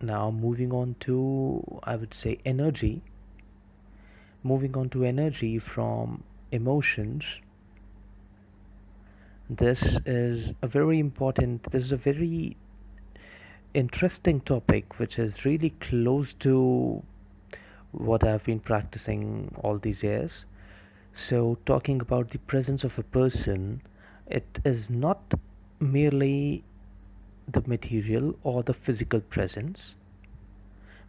Now, moving on to, I would say, energy. Moving on to energy from emotions, this is a very interesting topic which is really close to what I've been practicing all these years. So, talking about the presence of a person, it is not merely the material or the physical presence,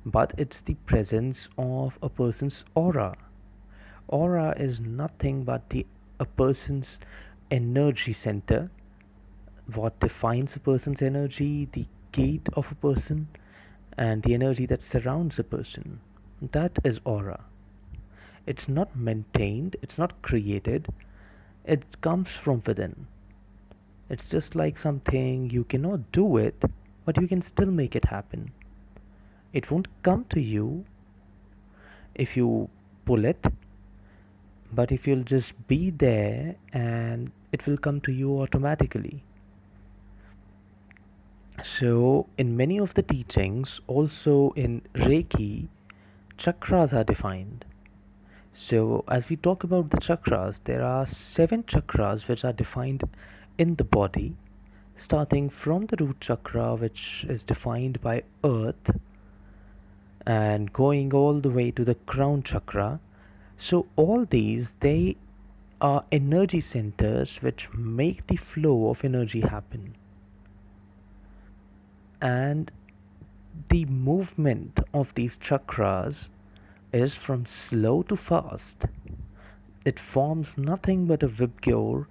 but it's the presence of a person's aura. Aura is nothing but a person's energy center. What defines a person's energy, the gate of a person, and the energy that surrounds a person. That is aura. It's not maintained, it's not created, it comes from within. It's just like something you cannot do it, but you can still make it happen. It won't come to you if you pull it, but if you'll just be there, and it will come to you automatically. So, in many of the teachings, also in Reiki, chakras are defined. So, as we talk about the chakras, there are 7 chakras which are defined in the body, starting from the root chakra, which is defined by earth, and going all the way to the crown chakra. So, all these they are energy centers which make the flow of energy happen. And the movement of these chakras is from slow to fast. It forms nothing but a vibgyor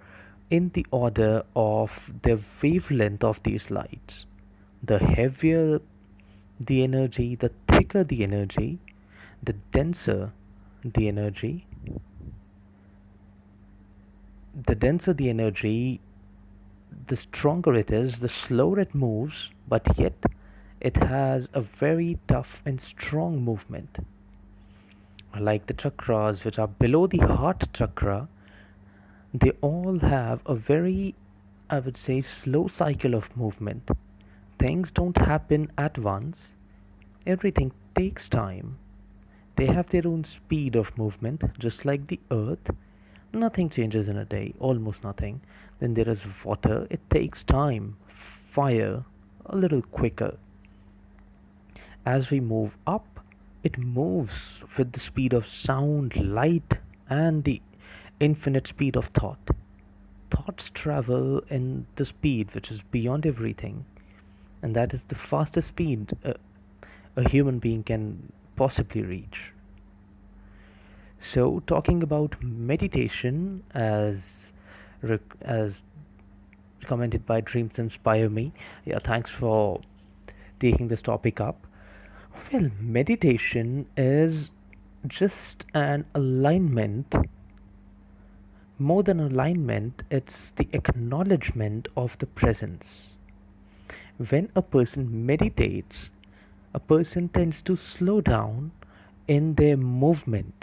in the order of the wavelength of these lights. The heavier the energy, the thicker the energy, the denser the energy, the denser the energy, the stronger it is, the slower it moves, but yet it has a very tough and strong movement. Like the chakras which are below the heart chakra, they all have a very, I would say, slow cycle of movement. Things don't happen at once, everything takes time. They have their own speed of movement, just like the earth. Nothing changes in a day, almost nothing. Then there is water, it takes time. Fire, a little quicker. As we move up, it moves with the speed of sound, light, and the infinite speed of thought. Thoughts travel in the speed which is beyond everything, and that is the fastest speed a human being can possibly reach. So, talking about meditation, as commented by Dreams Inspire Me, yeah, thanks for taking this topic up. Well, meditation is just an alignment. More than alignment, it's the acknowledgement of the presence. When a person meditates, a person tends to slow down in their movement,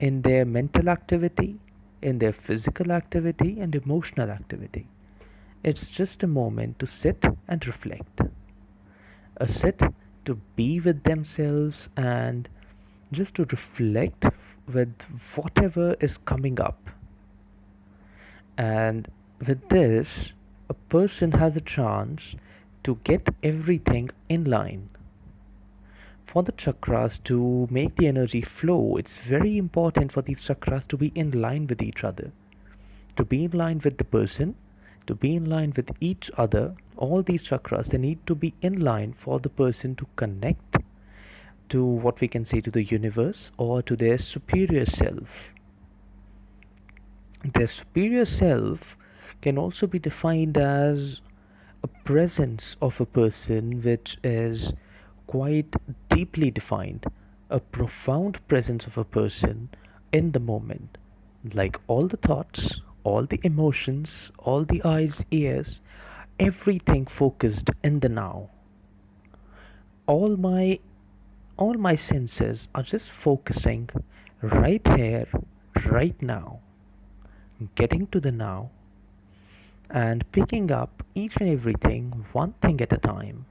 in their mental activity, in their physical activity, and emotional activity. It's just a moment to sit and reflect. A sit to be with themselves and just to reflect with whatever is coming up. And with this, a person has a chance to get everything in line. For the chakras to make the energy flow, it's very important for these chakras to be in line with each other, to be in line with the person, to be in line with each other. All these chakras, they need to be in line for the person to connect to what we can say to the universe or to their superior self. Their superior self can also be defined as a presence of a person which is quite deeply defined, a profound presence of a person in the moment, like all the thoughts, all the emotions, all the eyes, ears, everything focused in the now. All my all my senses are just focusing right here, right now, getting to the now, and picking up each and everything one thing at a time,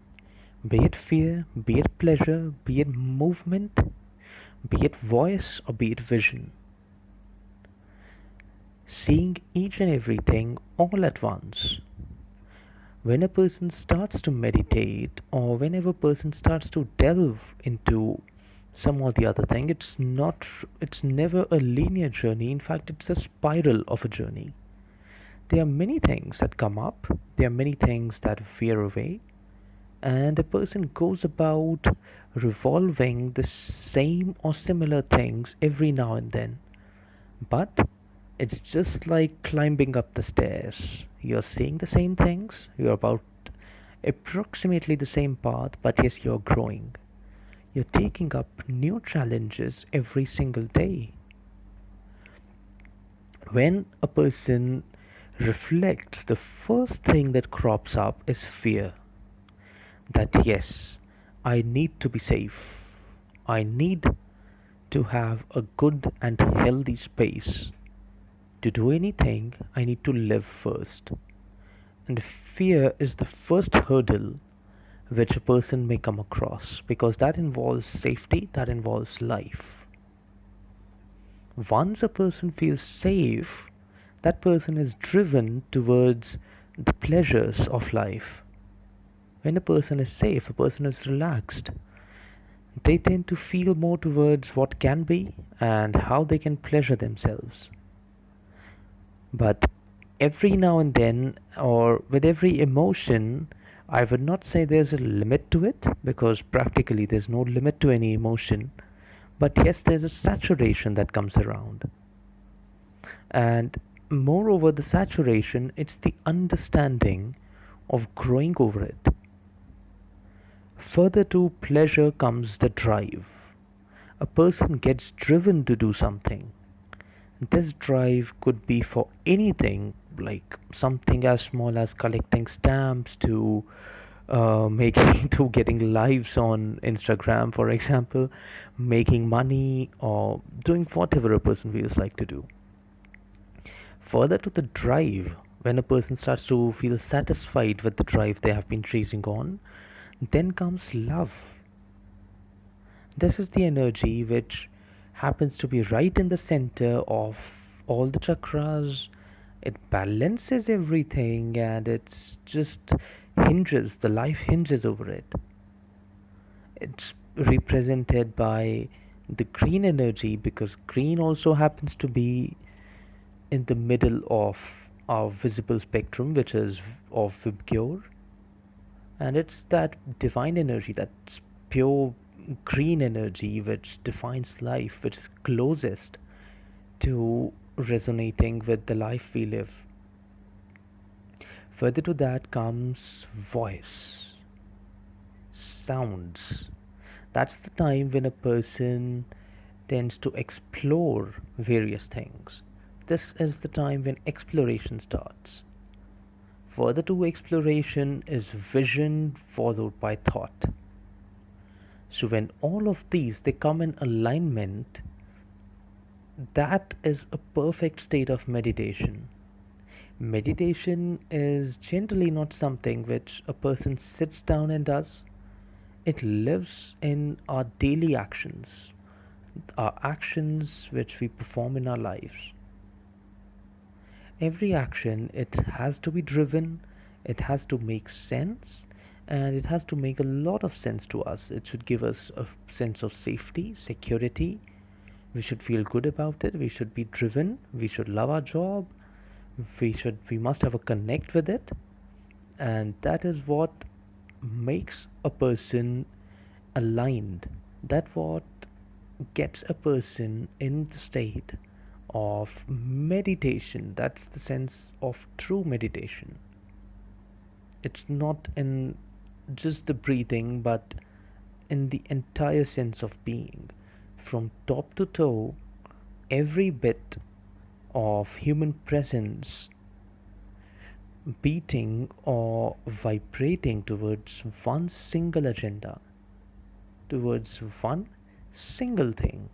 Be it fear, be it pleasure, be it movement, be it voice, or be it vision. Seeing each and everything all at once. When a person starts to meditate, or whenever a person starts to delve into some or the other thing, it's never a linear journey. In fact, it's a spiral of a journey. There are many things that come up, there are many things that veer away, and a person goes about revolving the same or similar things every now and then. But it's just like climbing up the stairs. You're seeing the same things, you're about approximately the same path, but yes, you're growing. You're taking up new challenges every single day. When a person reflects, the first thing that crops up is fear. That yes, I need to be safe. I need to have a good and healthy space. To do anything, I need to live first. And fear is the first hurdle which a person may come across, because that involves safety, that involves life. Once a person feels safe, that person is driven towards the pleasures of life. When a person is safe, a person is relaxed, they tend to feel more towards what can be and how they can pleasure themselves. But every now and then, or with every emotion, I would not say there's a limit to it, because practically there's no limit to any emotion. But yes, there's a saturation that comes around. And moreover, the saturation, it's the understanding of growing over it. Further to pleasure comes the drive. A person gets driven to do something. This drive could be for anything, like something as small as collecting stamps to making to getting lives on Instagram, for example, making money, or doing whatever a person feels like to do. Further to the drive, when a person starts to feel satisfied with the drive they have been chasing on, then comes love. This is the energy which happens to be right in the center of all the chakras. It balances everything, and it's just hinges, the life hinges over it. It's represented by the green energy, because green also happens to be in the middle of our visible spectrum, which is of Vibgyor, and it's that divine energy, that's pure green energy, which defines life, which is closest to resonating with the life we live. Further to that comes voice, sounds. That's the time when a person tends to explore various things. This is the time when exploration starts. Further to exploration is vision followed by thought. So when all of these they come in alignment, that is a perfect state of meditation. Meditation is generally not something which a person sits down and does. It lives in our daily actions, our actions which we perform in our lives. Every action, it has to be driven, it has to make sense, and it has to make a lot of sense to us. It should give us a sense of safety, security. We should feel good about it. We should be driven. We should love our job. We must have a connect with it. And that is what makes a person aligned. That what gets a person in the state of meditation. That's the sense of true meditation. It's not in just the breathing, but in the entire sense of being. From top to toe, every bit of human presence beating or vibrating towards one single agenda, towards one single thing.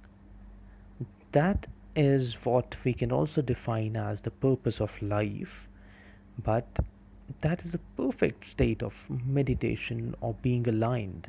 That is what we can also define as the purpose of life. But that is a perfect state of meditation or being aligned.